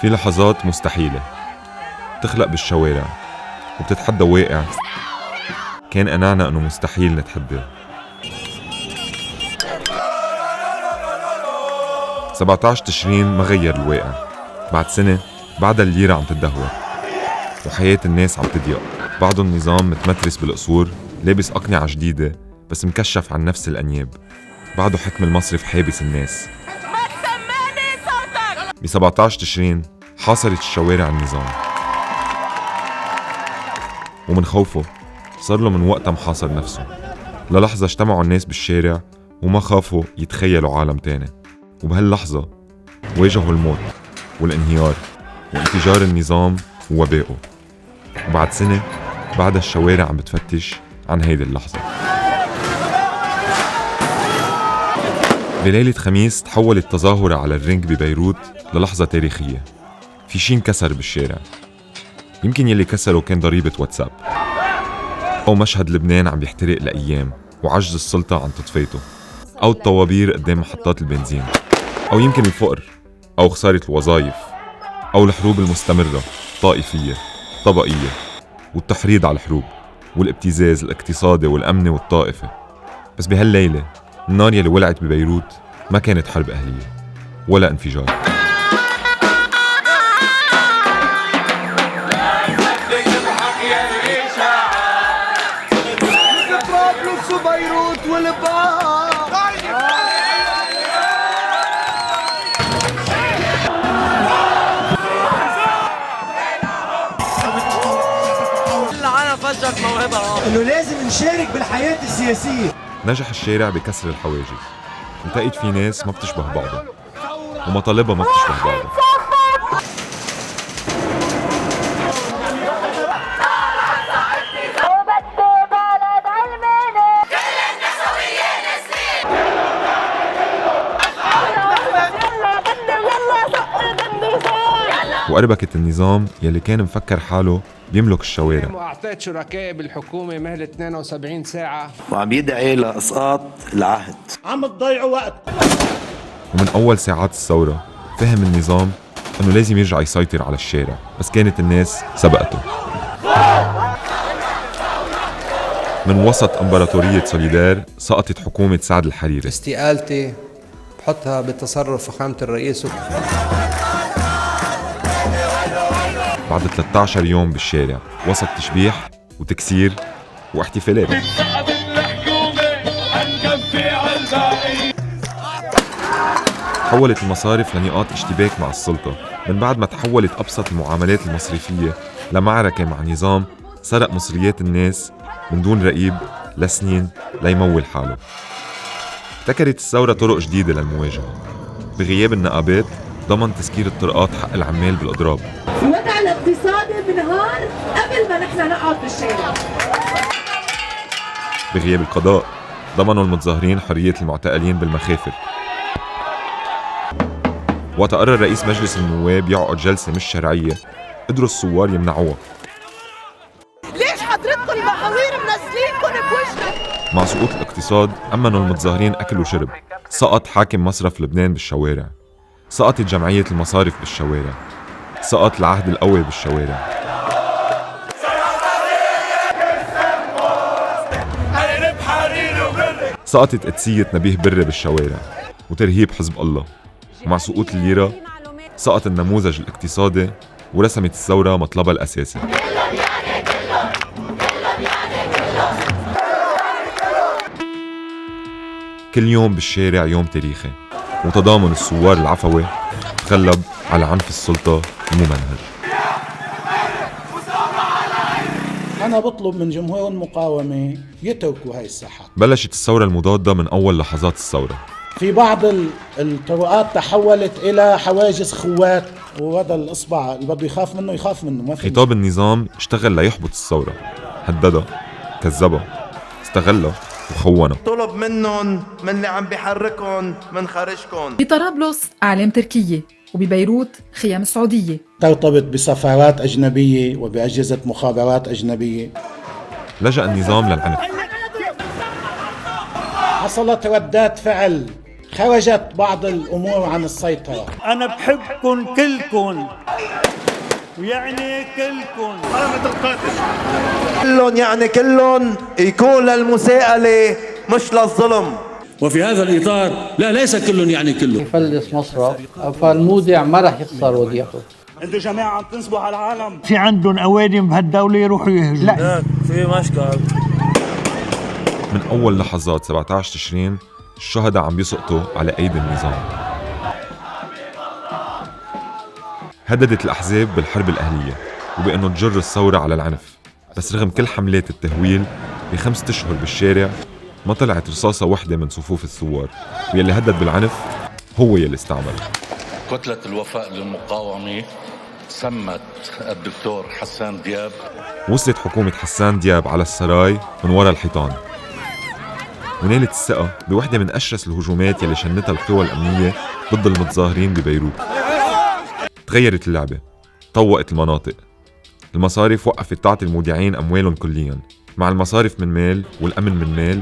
في لحظات مستحيلة تخلق بالشوارع وبتتحدى واقع كان قنعنا أنه مستحيل نتحدى. 17 تشرين ما غير الواقع. بعد سنة بعد الليرة عم تدهور وحياة الناس عم تضيق. بعده النظام متمترس بالقصور لابس أقنعة جديدة بس مكشف عن نفس الأنياب. بعده حكم المصرف حابس الناس. ب 17 تشرين حاصرت الشوارع النظام ومن خوفه صار له من وقتها محاصر نفسه. للحظة اجتمعوا الناس بالشارع وما خافوا يتخيلوا عالم تاني، وبهاللحظة واجهوا الموت والانهيار وانفجار النظام ووبائه. وبعد سنة بعد الشوارع عم بتفتش عن هيدي اللحظة. بليلة خميس تحول التظاهرة على الرينج ببيروت للحظة تاريخية. في شي انكسر بالشارع، يمكن يلي كسره كان ضريبة واتساب، أو مشهد لبنان عم بيحترق لأيام وعجز السلطة عن تطفيته، أو الطوابير قدام محطات البنزين، أو يمكن الفقر، أو خسارة الوظائف، أو الحروب المستمرة طائفية طبقية والتحريض على الحروب والابتزاز الاقتصادي والأمني والطائفي. بس بهالليلة النار يلي ولعت ببيروت ما كانت حرب أهلية ولا انفجار. فجرت موهبة انه لازم نشارك بالحياة السياسية. نجح الشارع بكسر الحواجز، التقيت في ناس ما بتشبه بعضها ومطالبها ما بتشبه بعضها. وأربكت النظام يلي كان مفكر حاله بيملك الشوارع. وأعطيت شركائي بالحكومة مهلة 72 ساعة وعم يدعي لإسقاط العهد. عم تضيعوا وقت. ومن أول ساعات الثورة فهم النظام أنه لازم يرجع يسيطر على الشارع، بس كانت الناس سبقته. من وسط إمبراطورية سوليدار سقطت حكومة سعد الحريري. استقالتي بحطها بتصرف فخامة الرئيس. بعد 13 يوم بالشارع وسط تشبيح وتكسير واحتفالات. تحولت المصارف لنقاط اشتباك مع السلطة، من بعد ما تحولت أبسط المعاملات المصرفية لمعركة مع نظام سرق مصريات الناس من دون رقيب لسنين ليمول حاله. ابتكرت الثورة طرق جديدة للمواجهة. بغياب النقابات ضمن تسكير الطرقات حق العمال بالإضراب. الوضع الاقتصادي بنهار قبل ما نحن نقعد بالشارع. بغياب القضاء ضمنوا المتظاهرين حرية المعتقلين بالمخافر. وقت قرر رئيس مجلس النواب يعقد جلسة مش شرعية قدروا الثوار يمنعوها. ليش حضرتكم المحاوير منزلينكم بوجهنا؟ مع سقوط الاقتصاد أمنوا المتظاهرين أكل وشرب. سقط حاكم مصرف لبنان بالشوارع، سقطت جمعية المصارف بالشوارع، سقط العهد القوي بالشوارع. سقطت قدسية نبيه بري بالشوارع وترهيب حزب الله. ومع سقوط الليرة سقط النموذج الاقتصادي ورسمت الثورة مطلبها الأساسي. كل يوم بالشارع يوم تاريخي، وتضامن الثوار العفوي تغلب على عنف السلطة الممنهج. أنا بطلب من جمهور المقاومة يتركوا هاي الساحات. بلشت الثورة المضادة من أول لحظات الثورة. في بعض الطرقات تحولت إلى حواجز خوات، وهذا الإصبع اللي بده يخاف منه يخاف منه. ما في خطاب النظام اشتغل ليحبط الثورة، هددها، كذبها، استغلها وخونها. طلب منهم من اللي عم بيحركهم من خارجكم. بطرابلس أعلام تركية، وببيروت خيام سعودية ترتبط بسفارات أجنبية وبأجهزة مخابرات أجنبية. لجأ النظام للعنف. حصلت ردات فعل خرجت بعض الأمور عن السيطرة. أنا بحبكم كلكم، ويعني كلكم كلهم يعني كلهم يكون للمساءلة مش للظلم. وفي هذا الإطار ليس كل يعني كله يفلس مصرف، فالمودع ما رح يخسر وديعته. انتوا جماعة عم تنصبوا على العالم. في عندهم أوادم بهالدولة يروحوا يهجوا. لا في مشكل. من أول لحظات 17 تشرين الشهداء عم بيسقطوا على أيدي النظام. هددت الأحزاب بالحرب الأهلية وبأنه تجر الثورة على العنف، بس رغم كل حملات التهويل ب5 أشهر بالشارع ما طلعت رصاصة وحدة من صفوف الثوار، ويلي هدد بالعنف هو يلي استعمل. كتلة الوفاء للمقاومة سمت الدكتور حسان دياب. وصلت حكومة حسان دياب على السراي من وراء الحيطان، ونالت الثقة بوحدة من أشرس الهجومات يلي شنتها القوى الأمنية ضد المتظاهرين ببيروت. تغيرت اللعبة، طوقت المناطق. المصارف وقفت تعطي المودعين أموالهم كلياً، مع المصارف من مال والأمن من مال.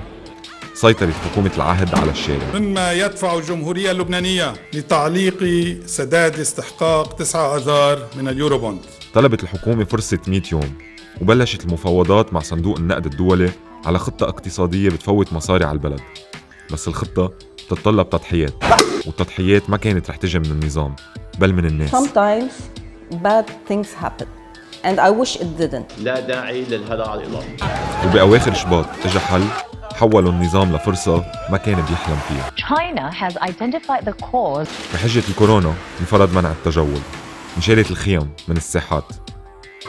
سيطرت حكومة العهد على الشارع، مما يدفع الجمهورية اللبنانية لتعليق سداد استحقاق 9 آذار من اليوروبوند. طلبت الحكومة فرصة 100 يوم، وبلشت المفاوضات مع صندوق النقد الدولي على خطة اقتصادية بتفوت مصاري على البلد. بس الخطة بتتطلب تضحيات، والتضحيات ما كانت رح تجي من النظام بل من الناس. Sometimes bad things happen and I wish it didn't. لا داعي للهدى على الإضافة. وبأواخر شباط اجى حل، حولوا النظام لفرصة ما كان بيحلم فيها. China has identified the cause. بحجة الكورونا انفرض منع التجول، انشالت الخيم من الساحات،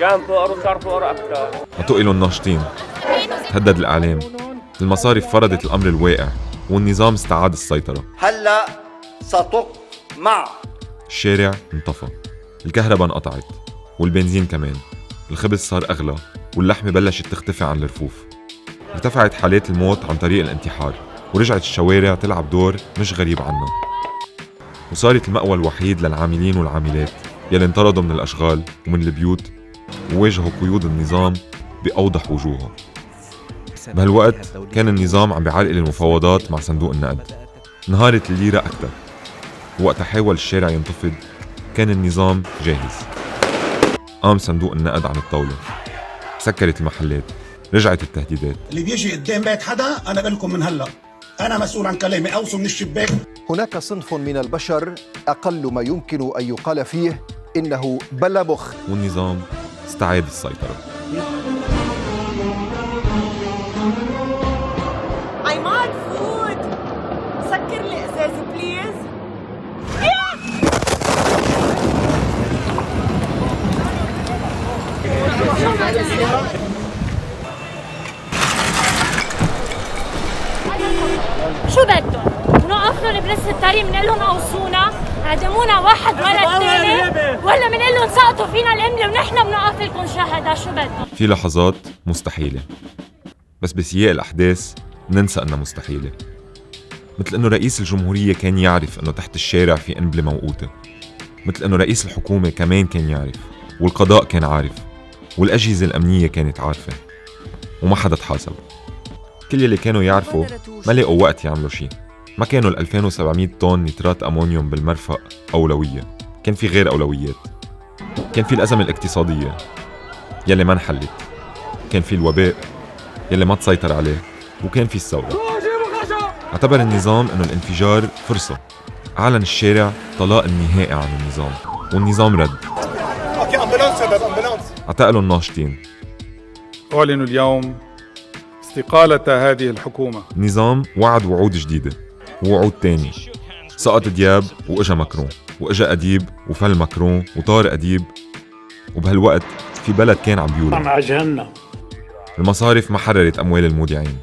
كان فقر وصار فقر أكثر. اعتقلوا الناشطين، تهدد الإعلام، المصارف فرضت الأمر الواقع، والنظام استعاد السيطرة. هلا ستقمع. الشارع انطفى، الكهرباء انقطعت، والبنزين كمان، الخبز صار أغلى، واللحمة بلشت تختفي عن الرفوف. ارتفعت حالات الموت عن طريق الانتحار، ورجعت الشوارع تلعب دور مش غريب عنا، وصارت المأوى الوحيد للعاملين والعاملات يلي انطردوا من الأشغال ومن البيوت وواجهوا قيود النظام بأوضح وجوهه. بهالوقت كان النظام عم بيعرقل المفاوضات مع صندوق النقد. انهارت الليرة أكثر، ووقت حاول الشارع ينتفض كان النظام جاهز. قام صندوق النقد عن الطاولة، سكرت المحلات، رجعت التهديدات. اللي بيجي قدام بيت حدا أنا بقلكم من هلأ أنا مسؤول عن كلامي، أوصوا من الشباك. هناك صنف من البشر أقل ما يمكن أن يقال فيه إنه بلا مخ. والنظام استعاد السيطرة. عماد فود سكر لي ازاز بليز. شو بدهم؟ نقف لهم بنص الطريق بنقول لهم اوصونا، اعدمونا واحد ورا الثاني، ولا بنقول لهم سقطوا فينا القمله ونحن بنوقف لكم شهداء؟ شو بدهم؟ في لحظات مستحيلة، بس بسياق الأحداث ننسى أنها مستحيلة. مثل أنه رئيس الجمهورية كان يعرف أنه تحت الشارع في قنبلة موقوتة، مثل أنه رئيس الحكومة كمان كان يعرف، والقضاء كان عارف، والأجهزة الأمنية كانت عارفة، وما حدا تحاسب. كل اللي كانوا يعرفوا ما لقوا وقت يعملوا شيء. ما كانوا 2700 طن نترات أمونيوم بالمرفق أولوية، كان في غير أولويات. كان في الأزمة الاقتصادية يلي ما انحلت، كان في الوباء يلي ما تسيطر عليه، وكان في الثورة. اعتبر النظام انه الانفجار فرصة، اعلن الشارع طلاق النهائي عن النظام، والنظام رد. اعتقلوا الناشطين. أعلن اليوم استقالة هذه الحكومة. النظام وعد وعود جديدة ووعود تاني. سقط دياب واجا ماكرون، واجا أديب وفل ماكرون وطار أديب، وبهالوقت في بلد كان عم بيولع. المصارف ما حررت أموال المودعين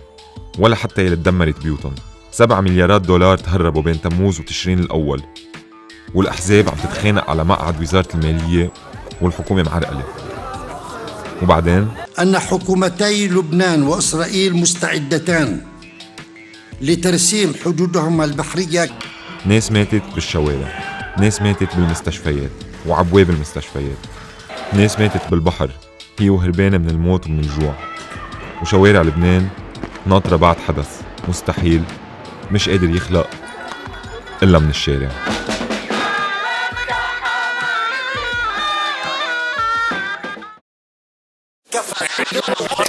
ولا حتى يلي تدمرت بيوتهم. 7 مليارات دولار تهربوا بين تموز وتشرين الأول، والأحزاب عم تتخانق على مقعد وزارة المالية، والحكومة معرقلة. وبعدين أن حكومتي لبنان وإسرائيل مستعدتان لترسيم حدودهما البحرية. ناس ماتت بالشوارع، ناس ماتت بالمستشفيات وعبواب المستشفيات، ناس ماتت بالبحر هي وهربانة من الموت ومن الجوع. وشوارع لبنان ناطرة بعد حدث مستحيل مش قادر يخلق إلا من الشارع. كفى